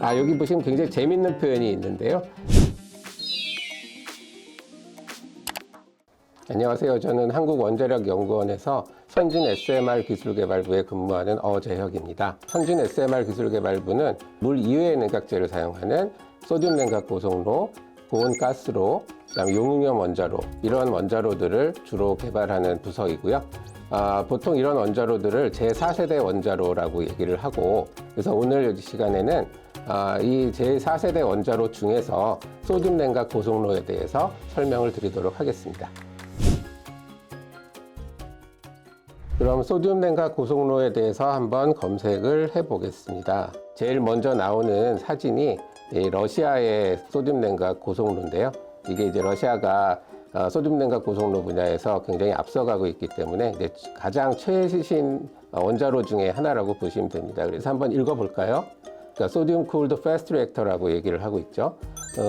여기 보시면 굉장히 재밌는 표현이 있는데요. 안녕하세요. 저는 한국원자력연구원에서 선진 SMR 기술개발부에 근무하는 어재혁입니다. 선진 SMR 기술개발부는 물 이외의 냉각제를 사용하는 소듐 냉각 고속로, 고온가스로, 그다음에 용융염 원자로, 이런 원자로들을 주로 개발하는 부서이고요. 보통 이런 원자로들을 제4세대 원자로라고 얘기를 하고, 그래서 오늘 시간에는 이 제4세대 원자로 중에서 소듐 냉각 고속로에 대해서 설명을 드리도록 하겠습니다. 그럼 소듐 냉각 고속로에 대해서 한번 검색을 해 보겠습니다. 제일 먼저 나오는 사진이 러시아의 소듐 냉각 고속로인데요. 이게 이제 러시아가 소듐 냉각 고속로 분야에서 굉장히 앞서가고 있기 때문에 이제 가장 최신 원자로 중에 하나라고 보시면 됩니다. 그래서 한번 읽어볼까요? 그러니까 소듐 쿨드 패스트 리액터라고 얘기를 하고 있죠.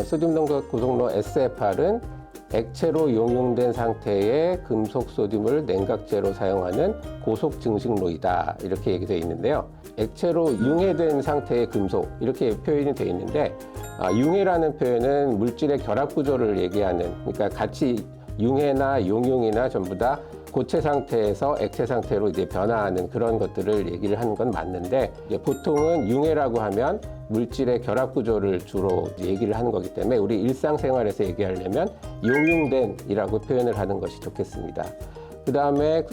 소듐 냉각 고속로 SFR은 액체로 용융된 상태의 금속 소듐을 냉각제로 사용하는 고속 증식로이다, 이렇게 얘기되어 있는데요. 액체로 융해된 상태의 금속, 이렇게 표현이 되어 있는데, 융해라는 표현은 물질의 결합 구조를 얘기하는, 그러니까 같이 융해나 용융이나 전부 다 고체 상태에서 액체 상태로 이제 변화하는 그런 것들을 얘기를 하는 건 맞는데, 이제 보통은 융해라고 하면 물질의 결합 구조를 주로 얘기를 하는 거기 때문에 우리 일상생활에서 얘기하려면 용융된이라고 표현을 하는 것이 좋겠습니다. 그 다음에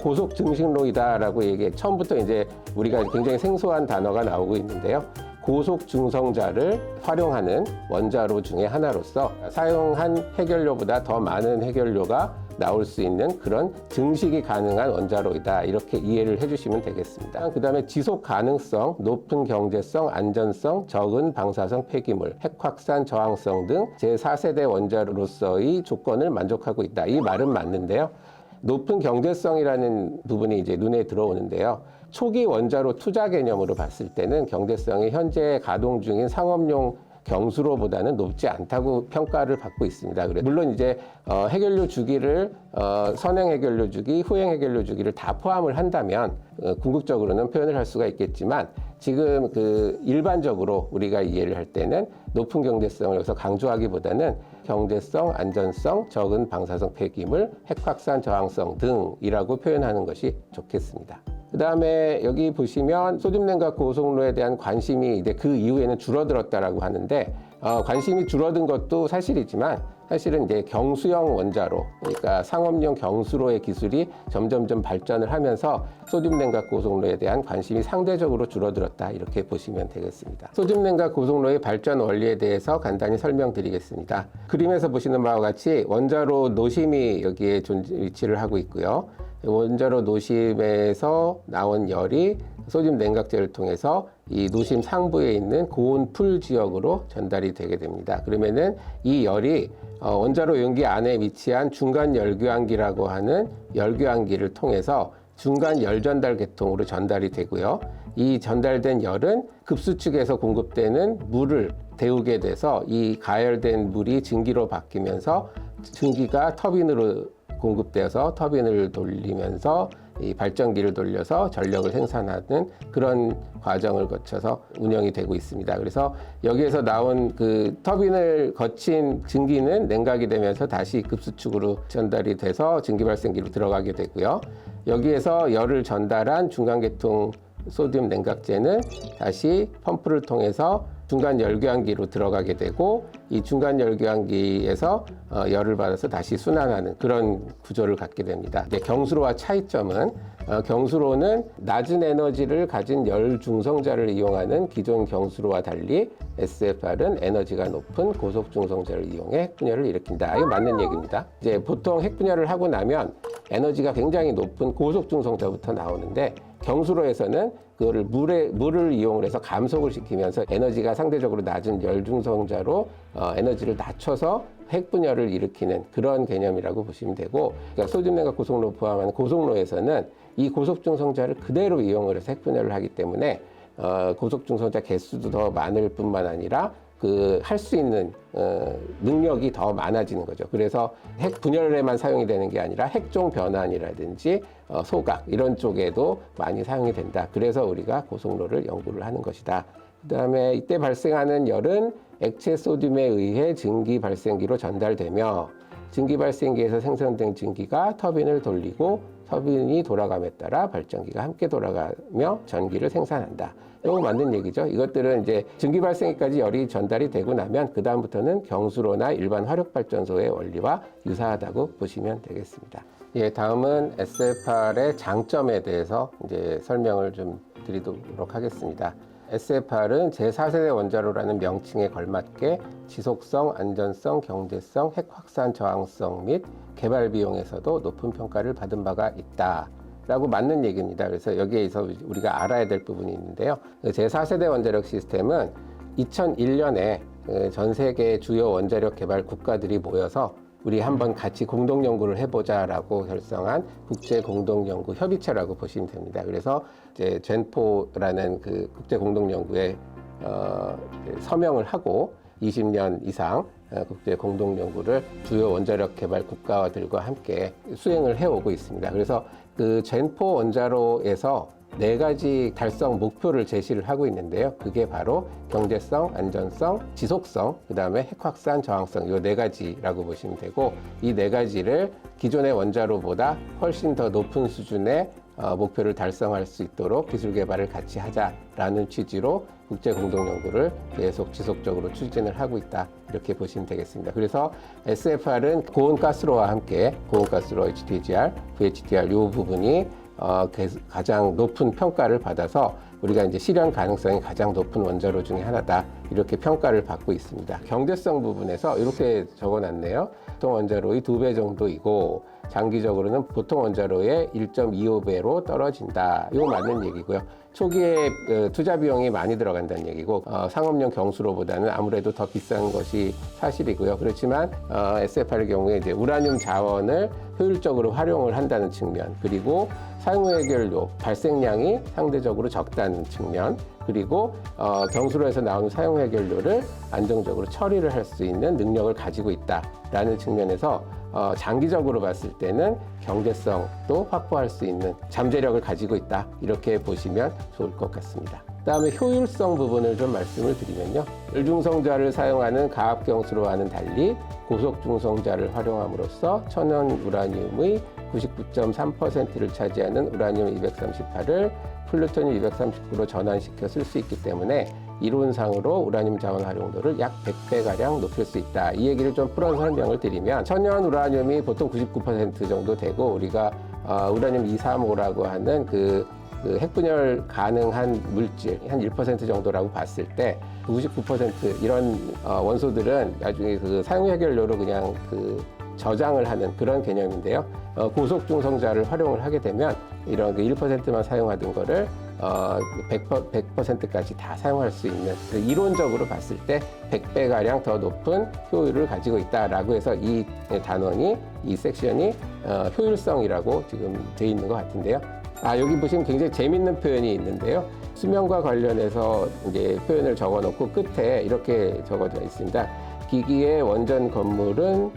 고속 증식로이다라고 처음부터 이제 우리가 굉장히 생소한 단어가 나오고 있는데요. 고속 중성자를 활용하는 원자로 중에 하나로서 사용한 해결료보다 더 많은 해결료가 나올 수 있는 그런 증식이 가능한 원자로이다, 이렇게 이해를 해주시면 되겠습니다. 그 다음에 지속 가능성, 높은 경제성, 안전성, 적은 방사성 폐기물, 핵 확산 저항성 등 제4세대 원자로로서의 조건을 만족하고 있다. 이 말은 맞는데요. 높은 경제성이라는 부분이 이제 눈에 들어오는데요. 초기 원자로 투자 개념으로 봤을 때는 경제성이 현재 가동 중인 상업용 경수로보다는 높지 않다고 평가를 받고 있습니다. 물론 이제 해결료 주기를 선행 해결료 주기, 후행 해결료 주기를 다 포함을 한다면 궁극적으로는 표현을 할 수가 있겠지만, 지금 일반적으로 우리가 이해를 할 때는 높은 경제성을 여기서 강조하기보다는 경제성, 안전성, 적은 방사성 폐기물, 핵 확산 저항성 등이라고 표현하는 것이 좋겠습니다. 그 다음에 여기 보시면 소듐 냉각 고속로에 대한 관심이 이제 그 이후에는 줄어들었다라고 하는데, 관심이 줄어든 것도 사실이지만 사실은 이제 경수형 원자로, 그러니까 상업용 경수로의 기술이 점점점 발전을 하면서 소듐 냉각 고속로에 대한 관심이 상대적으로 줄어들었다, 이렇게 보시면 되겠습니다. 소듐 냉각 고속로의 발전 원리에 대해서 간단히 설명드리겠습니다. 그림에서 보시는 바와 같이 원자로 노심이 여기에 위치를 하고 있고요. 원자로 노심에서 나온 열이 소듐 냉각제를 통해서 이 노심 상부에 있는 고온 풀 지역으로 전달이 되게 됩니다. 그러면은 이 열이 원자로 용기 안에 위치한 중간 열교환기라고 하는 열교환기를 통해서 중간 열 전달 계통으로 전달이 되고요. 이 전달된 열은 급수축에서 공급되는 물을 데우게 돼서 이 가열된 물이 증기로 바뀌면서 증기가 터빈으로 공급되어서 터빈을 돌리면서 이 발전기를 돌려서 전력을 생산하는 그런 과정을 거쳐서 운영이 되고 있습니다. 그래서 여기에서 나온 그 터빈을 거친 증기는 냉각이 되면서 다시 급수축으로 전달이 돼서 증기 발생기로 들어가게 되고요. 여기에서 열을 전달한 중간계통 소듐 냉각제는 다시 펌프를 통해서 중간 열교환기로 들어가게 되고, 이 중간 열교환기에서 열을 받아서 다시 순환하는 그런 구조를 갖게 됩니다. 경수로와 차이점은, 경수로는 낮은 에너지를 가진 열 중성자를 이용하는 기존 경수로와 달리 SFR은 에너지가 높은 고속 중성자를 이용해 핵분열을 일으킨다. 이거 맞는 얘기입니다. 이제 보통 핵분열을 하고 나면 에너지가 굉장히 높은 고속 중성자부터 나오는데, 경수로에서는 그거를 물을 이용을 해서 감속을 시키면서 에너지가 상대적으로 낮은 열중성자로 에너지를 낮춰서 핵분열을 일으키는 그런 개념이라고 보시면 되고, 그러니까 소듐 냉각 고속로 포함하는 고속로에서는 이 고속중성자를 그대로 이용을 해서 핵분열을 하기 때문에 고속중성자 개수도 더 많을 뿐만 아니라 할 수 있는 능력이 더 많아지는 거죠. 그래서 핵 분열에만 사용이 되는 게 아니라 핵종 변환이라든지 소각 이런 쪽에도 많이 사용이 된다. 그래서 우리가 고속로를 연구를 하는 것이다. 그다음에 이때 발생하는 열은 액체 소듐에 의해 증기 발생기로 전달되며 증기 발생기에서 생성된 증기가 터빈을 돌리고 터빈이 돌아감에 따라 발전기가 함께 돌아가며 전기를 생산한다. 이거 맞는 얘기죠. 이것들은 이제 증기 발생기까지 열이 전달이 되고 나면 그 다음부터는 경수로나 일반 화력발전소의 원리와 유사하다고 보시면 되겠습니다. 예, 다음은 SFR의 장점에 대해서 이제 설명을 좀 드리도록 하겠습니다. SFR은 제4세대 원자로라는 명칭에 걸맞게 지속성, 안전성, 경제성, 핵 확산 저항성 및 개발 비용에서도 높은 평가를 받은 바가 있다. 라고 맞는 얘기입니다. 그래서 여기에서 우리가 알아야 될 부분이 있는데요. 제4세대 원자력 시스템은 2001년에 전 세계 주요 원자력 개발 국가들이 모여서 우리 한번 같이 공동 연구를 해보자라고 결성한 국제 공동 연구 협의체라고 보시면 됩니다. 그래서 이제 젠포라는 그 국제 공동 연구에 서명을 하고 20년 이상 국제 공동 연구를 주요 원자력 개발 국가들과 함께 수행을 해오고 있습니다. 그래서 그 젠포 원자로에서 4가지 달성 목표를 제시를 하고 있는데요. 그게 바로 경제성, 안전성, 지속성, 그 다음에 핵 확산 저항성 이 4가지라고 보시면 되고 이 4가지를 기존의 원자로보다 훨씬 더 높은 수준의 목표를 달성할 수 있도록 기술 개발을 같이 하자라는 취지로 국제 공동 연구를 계속 지속적으로 추진을 하고 있다 이렇게 보시면 되겠습니다. 그래서 SFR은 고온가스로와 함께 고온가스로 HTGR, VHTR 이 부분이 가장 높은 평가를 받아서 우리가 이제 실현 가능성이 가장 높은 원자로 중에 하나다 이렇게 평가를 받고 있습니다. 경제성 부분에서 이렇게 적어놨네요. 보통 원자로의 2배 정도이고 장기적으로는 보통 원자로의 1.25배로 떨어진다. 이거 맞는 얘기고요. 초기에 투자 비용이 많이 들어간다는 얘기고 상업용 경수로보다는 아무래도 더 비싼 것이 사실이고요. 그렇지만 SFR의 경우에 이제 우라늄 자원을 효율적으로 활용을 한다는 측면, 그리고 사용 해결료 발생량이 상대적으로 적다는 측면, 그리고 경수로에서 나오는 사용 해결료를 안정적으로 처리를 할 수 있는 능력을 가지고 있다라는 측면에서 장기적으로 봤을 때는 경제성도 확보할 수 있는 잠재력을 가지고 있다 이렇게 보시면 좋을 것 같습니다. 그다음에 효율성 부분을 좀 말씀을 드리면요. 열중성자를 사용하는 가압경수로와는 달리 고속중성자를 활용함으로써 천연 우라늄의 99.3%를 차지하는 우라늄 238을 플루토늄 239로 전환시켜 쓸 수 있기 때문에 이론상으로 우라늄 자원 활용도를 약 100배가량 높일 수 있다. 이 얘기를 좀 풀어서 설명을 드리면 천연 우라늄이 보통 99% 정도 되고 우리가 우라늄 235라고 하는 그 핵분열 가능한 물질 한 1% 정도라고 봤을 때 99% 이런 원소들은 나중에 그 사용 해결료로 그냥 그 저장을 하는 그런 개념인데요. 고속중성자를 활용을 하게 되면 이런 그 1%만 사용하던 거를 100%까지 다 사용할 수 있는, 이론적으로 봤을 때 100배가량 더 높은 효율을 가지고 있다라고 해서 이 단원이, 이 섹션이 효율성이라고 지금 되어 있는 것 같은데요. 여기 보시면 굉장히 재밌는 표현이 있는데요. 수명과 관련해서 이제 표현을 적어 놓고 끝에 이렇게 적어져 있습니다. 기기의 원전 건물은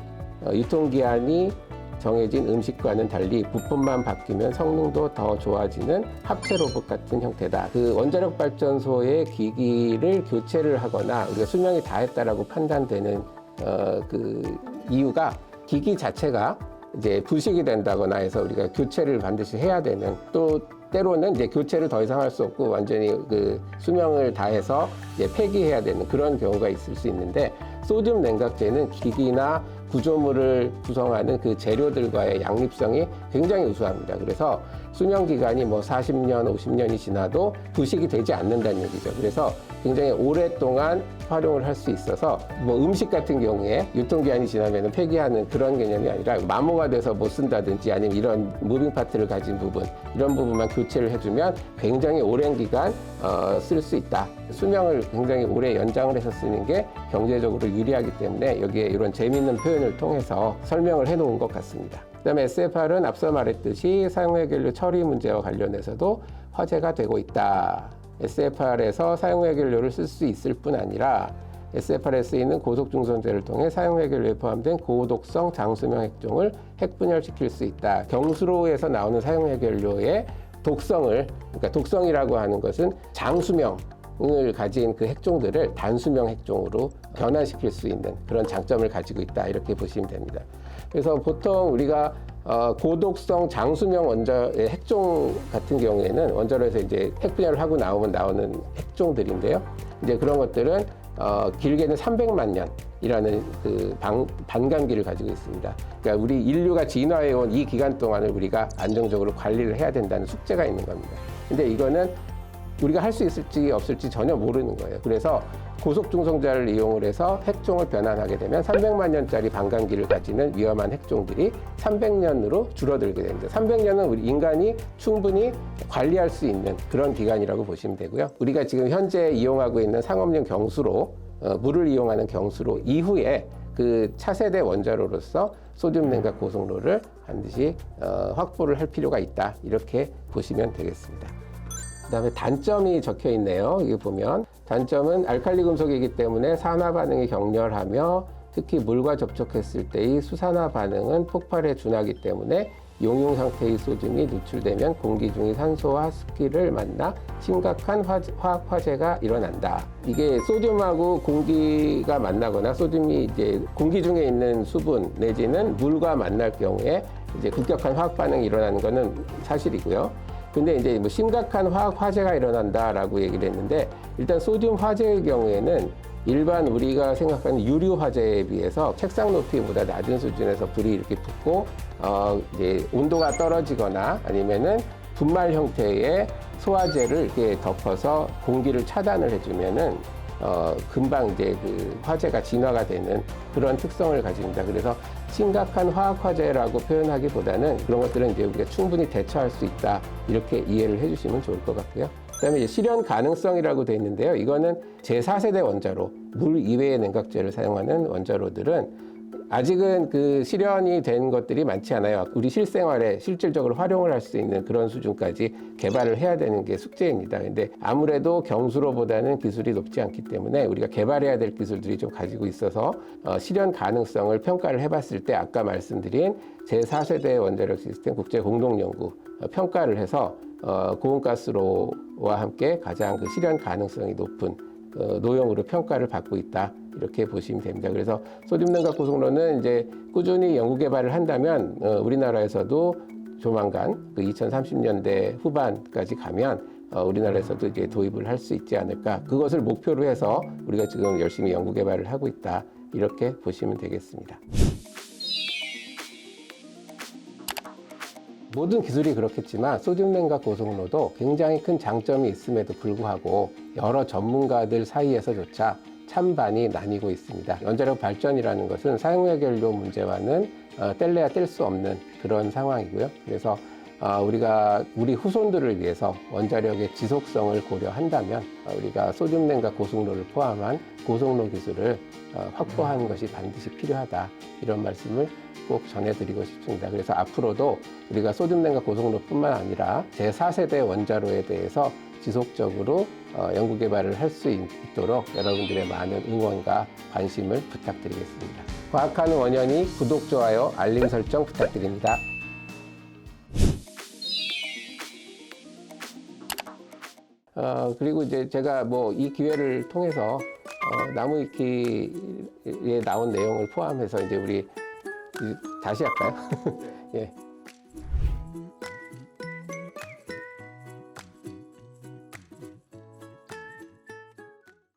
유통기한이 정해진 음식과는 달리 부품만 바뀌면 성능도 더 좋아지는 합체 로봇 같은 형태다. 그 원자력 발전소의 기기를 교체를 하거나 우리가 수명이 다했다라고 판단되는 그 이유가 기기 자체가 이제 부식이 된다거나 해서 우리가 교체를 반드시 해야 되는, 또 때로는 이제 교체를 더 이상 할 수 없고 완전히 그 수명을 다해서 이제 폐기해야 되는 그런 경우가 있을 수 있는데, 소듐 냉각제는 기기나 구조물을 구성하는 그 재료들과의 양립성이 굉장히 우수합니다. 그래서 수명 기간이 뭐 40년, 50년이 지나도 부식이 되지 않는다는 얘기죠. 그래서 굉장히 오랫동안 활용을 할 수 있어서 뭐 음식 같은 경우에 유통기한이 지나면 폐기하는 그런 개념이 아니라 마모가 돼서 못 쓴다든지 아니면 이런 무빙 파트를 가진 부분, 이런 부분만 교체를 해주면 굉장히 오랜 기간 쓸 수 있다. 수명을 굉장히 오래 연장을 해서 쓰는 게 경제적으로 유리하기 때문에 여기에 이런 재미있는 표현을 통해서 설명을 해 놓은 것 같습니다. 그다음에 SFR은 앞서 말했듯이 사용 해결료 처리 문제와 관련해서도 화제가 되고 있다. SFR에서 사용 해결료를 쓸 수 있을 뿐 아니라 SFR에 쓰이는 고속중성제를 통해 사용 해결료에 포함된 고독성 장수명 핵종을 핵분열시킬 수 있다. 경수로에서 나오는 사용 해결료의 독성을, 그러니까 독성이라고 하는 것은 장수명, 핵종을 가진 그 핵종들을 단수명 핵종으로 변환시킬 수 있는 그런 장점을 가지고 있다 이렇게 보시면 됩니다. 그래서 보통 우리가 고독성 장수명 원자의 핵종 같은 경우에는 원자로에서 이제 핵 분열을 하고 나오는 핵종들인데요. 이제 그런 것들은 길게는 300만 년이라는 그 반감기를 가지고 있습니다. 그러니까 우리 인류가 진화해온 이 기간 동안을 우리가 안정적으로 관리를 해야 된다는 숙제가 있는 겁니다. 근데 이거는 우리가 할 수 있을지 없을지 전혀 모르는 거예요. 그래서 고속중성자를 이용을 해서 핵종을 변환하게 되면 300만 년짜리 반감기를 가지는 위험한 핵종들이 300년으로 줄어들게 됩니다. 300년은 우리 인간이 충분히 관리할 수 있는 그런 기간이라고 보시면 되고요. 우리가 지금 현재 이용하고 있는 상업용 경수로, 물을 이용하는 경수로 이후에 그 차세대 원자로로서 소듐 냉각 고속로를 반드시 확보를 할 필요가 있다. 이렇게 보시면 되겠습니다. 그다음에 단점이 적혀 있네요. 여기 보면 단점은 알칼리 금속이기 때문에 산화 반응이 격렬하며 특히 물과 접촉했을 때의 수산화 반응은 폭발에 준하기 때문에 용융 상태의 소듐이 누출되면 공기 중의 산소와 습기를 만나 심각한 화학 화재가 일어난다. 이게 소듐하고 공기가 만나거나 소듐이 이제 공기 중에 있는 수분 내지는 물과 만날 경우에 이제 급격한 화학 반응이 일어나는 것은 사실이고요. 근데 이제 뭐 심각한 화학 화재가 일어난다라고 얘기를 했는데 일단 소듐 화재의 경우에는 일반 우리가 생각하는 유류 화재에 비해서 책상 높이보다 낮은 수준에서 불이 이렇게 붙고 이제 온도가 떨어지거나 아니면은 분말 형태의 소화제를 이렇게 덮어서 공기를 차단을 해주면은 금방 이제 그 화재가 진화가 되는 그런 특성을 가집니다. 그래서 심각한 화학 화재라고 표현하기보다는 그런 것들은 이제 우리가 충분히 대처할 수 있다 이렇게 이해를 해주시면 좋을 것 같고요. 그다음에 이제 실현 가능성이라고 되어 있는데요. 이거는 제4세대 원자로, 물 이외의 냉각제를 사용하는 원자로들은 아직은 그 실현이 된 것들이 많지 않아요. 우리 실생활에 실질적으로 활용을 할 수 있는 그런 수준까지 개발을 해야 되는 게 숙제입니다. 근데 아무래도 경수로보다는 기술이 높지 않기 때문에 우리가 개발해야 될 기술들이 좀 가지고 있어서 실현 가능성을 평가를 해봤을 때 아까 말씀드린 제4세대 원자력 시스템 국제 공동연구 평가를 해서 고온가스로와 함께 가장 그 실현 가능성이 높은 노형으로 평가를 받고 있다. 이렇게 보시면 됩니다. 그래서 소듐 냉각 고속로는 이제 꾸준히 연구 개발을 한다면 우리나라에서도 조만간 그 2030년대 후반까지 가면 우리나라에서도 이제 도입을 할 수 있지 않을까. 그것을 목표로 해서 우리가 지금 열심히 연구 개발을 하고 있다. 이렇게 보시면 되겠습니다. 모든 기술이 그렇겠지만 소듐 냉각 고속로도 굉장히 큰 장점이 있음에도 불구하고 여러 전문가들 사이에서조차 찬반이 나뉘고 있습니다. 원자력 발전이라는 것은 사용해결료 문제와는 뗄래야 뗄 수 없는 그런 상황이고요. 그래서 우리가 우리 후손들을 위해서 원자력의 지속성을 고려한다면 우리가 소듐 냉각 고속로를 포함한 고속로 기술을 확보하는 것이 반드시 필요하다. 이런 말씀을 꼭 전해드리고 싶습니다. 그래서 앞으로도 우리가 소듐 냉각 고속로뿐만 아니라 제4세대 원자로에 대해서 지속적으로 연구 개발을 할 수 있도록 여러분들의 많은 응원과 관심을 부탁드리겠습니다. 과학하는 원현이 구독, 좋아요, 알림 설정 부탁드립니다. 그리고 이제 제가 뭐 이 기회를 통해서 나무위키에 나온 내용을 포함해서 이제 우리 다시 할까요? 예.